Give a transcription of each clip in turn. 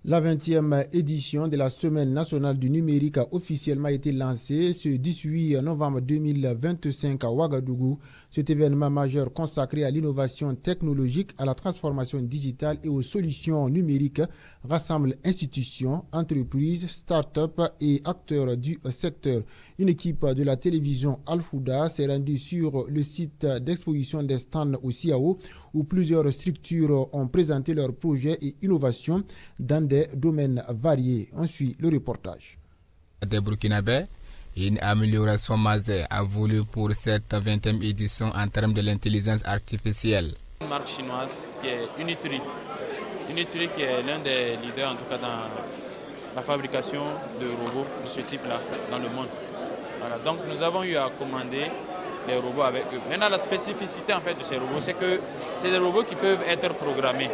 La 20e édition de la Semaine nationale du numérique a officiellement été lancée ce 18 novembre 2025 à Ouagadougou. Cet événement majeur consacré à l'innovation technologique, à la transformation digitale et aux solutions numériques rassemble institutions, entreprises, start-up et acteurs du secteur. Une équipe de la télévision Al-Fouda s'est rendue sur le site d'exposition des stands au CIAO où plusieurs structures ont présenté leurs projets et innovations dans des domaines variés. On suit le reportage. Des Burkinabés, une amélioration majeure a voulu pour cette 20e édition en termes de l'intelligence artificielle. Une marque chinoise qui est Unitree. Unitree qui est l'un des leaders en tout cas dans la fabrication de robots de ce type-là dans le monde. Voilà. Donc nous avons eu à commander les robots avec eux. Maintenant la spécificité en fait de ces robots, c'est que c'est des robots qui peuvent être programmés.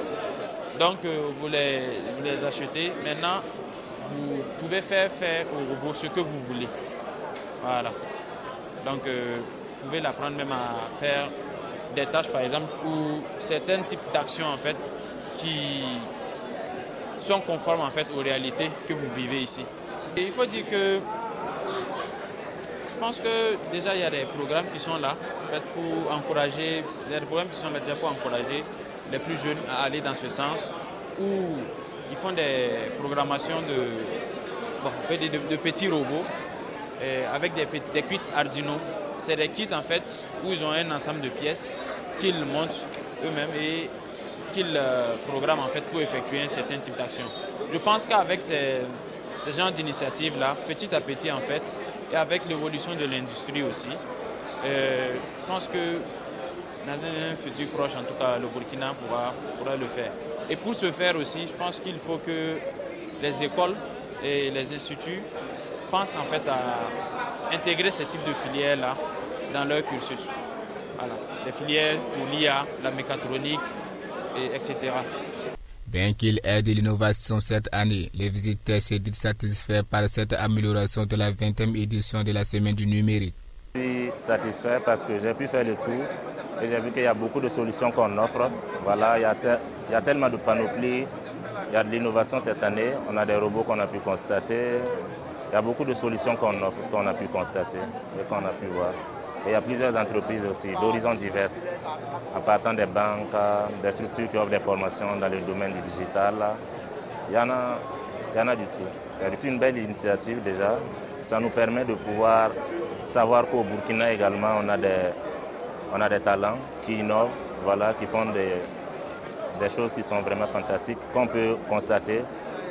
Donc vous les achetez. Maintenant, vous pouvez faire au robot ce que vous voulez. Voilà. Donc vous pouvez l'apprendre même à faire des tâches par exemple ou certains types d'actions en fait qui sont conformes en fait aux réalités que vous vivez ici. Et il faut dire que je pense que déjà il y a des programmes qui sont là en fait, pour encourager, il y a des programmes qui sont là déjà pour encourager les plus jeunes à aller dans ce sens, où ils font des programmations de petits robots avec des kits Arduino. C'est des kits en fait où ils ont un ensemble de pièces qu'ils montent eux-mêmes et qu'ils programment en fait pour effectuer un certain type d'action. Je pense qu'avec ces genres d'initiatives-là, petit à petit en fait, et avec l'évolution de l'industrie aussi, je pense que dans un futur proche, en tout cas, le Burkina pourra le faire. Et pour ce faire aussi, je pense qu'il faut que les écoles et les instituts pensent en fait à intégrer ce type de filières-là dans leur cursus. Voilà. Les filières pour l'IA, la mécatronique, etc. Bien qu'il ait de l'innovation cette année, les visiteurs se disent satisfaits par cette amélioration de la 20e édition de la Semaine du numérique. Je suis satisfait parce que j'ai pu faire le tour et j'ai vu qu'il y a beaucoup de solutions qu'on offre. Voilà, il y a tellement de panoplie, il y a de l'innovation cette année, on a des robots qu'on a pu constater, il y a beaucoup de solutions qu'on offre, qu'on a pu constater et qu'on a pu voir. Et il y a plusieurs entreprises aussi, d'horizons divers, en partant des banques, des structures qui offrent des formations dans le domaine du digital. Il y en a du tout. Il y a du tout une belle initiative déjà. Ça nous permet de pouvoir savoir qu'au Burkina également, on a des talents qui innovent, voilà, qui font des choses qui sont vraiment fantastiques, qu'on peut constater,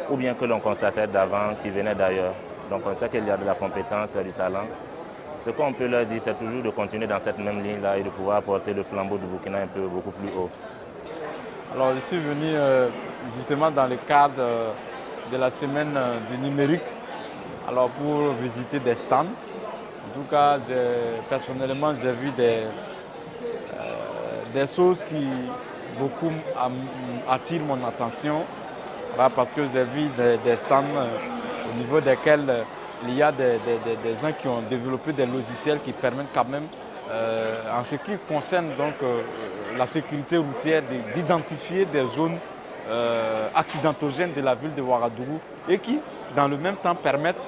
ou bien que l'on constatait d'avant, qui venaient d'ailleurs. Donc on sait qu'il y a de la compétence, du talent. Ce qu'on peut leur dire, c'est toujours de continuer dans cette même ligne-là et de pouvoir porter le flambeau du Burkina un peu beaucoup plus haut. Alors je suis venu justement dans le cadre de la semaine du numérique, alors pour visiter des stands. En tout cas, personnellement, j'ai vu des choses qui beaucoup attirent mon attention, là, parce que j'ai vu des stands au niveau desquels il y a des gens qui ont développé des logiciels qui permettent quand même, en ce qui concerne donc, la sécurité routière, d'identifier des zones accidentogènes de la ville de Ouagadougou et qui, dans le même temps, permettent,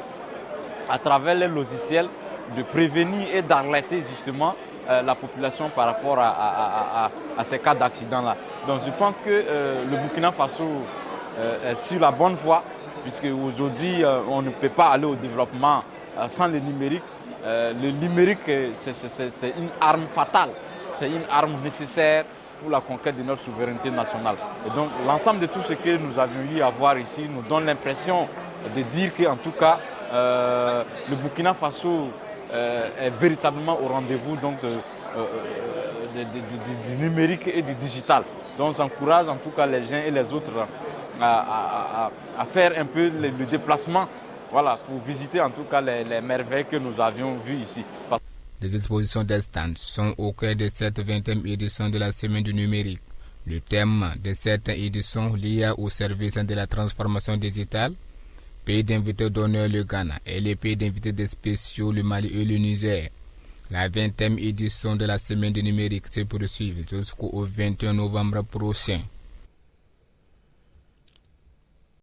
à travers les logiciels, de prévenir et d'alerter justement la population par rapport à ces cas d'accident-là. Donc je pense que le Burkina Faso est sur la bonne voie, puisque aujourd'hui on ne peut pas aller au développement sans le numérique. Le numérique, c'est une arme fatale, c'est une arme nécessaire pour la conquête de notre souveraineté nationale. Et donc l'ensemble de tout ce que nous avions eu à voir ici nous donne l'impression de dire qu'en tout cas le Burkina Faso est véritablement au rendez-vous donc du numérique et du digital. Donc j'encourage en tout cas les uns et les autres à faire un peu le déplacement, voilà, pour visiter en tout cas les merveilles que nous avions vues ici. Les expositions des stands sont au cœur de cette 20e édition de la Semaine du numérique. Le thème de cette édition, l'IA au service de la transformation digitale. Pays d'invités d'honneur le Ghana et les pays d'invités spéciaux le Mali et le Niger. La 20e édition de la Semaine du numérique se poursuit jusqu'au 21 novembre prochain.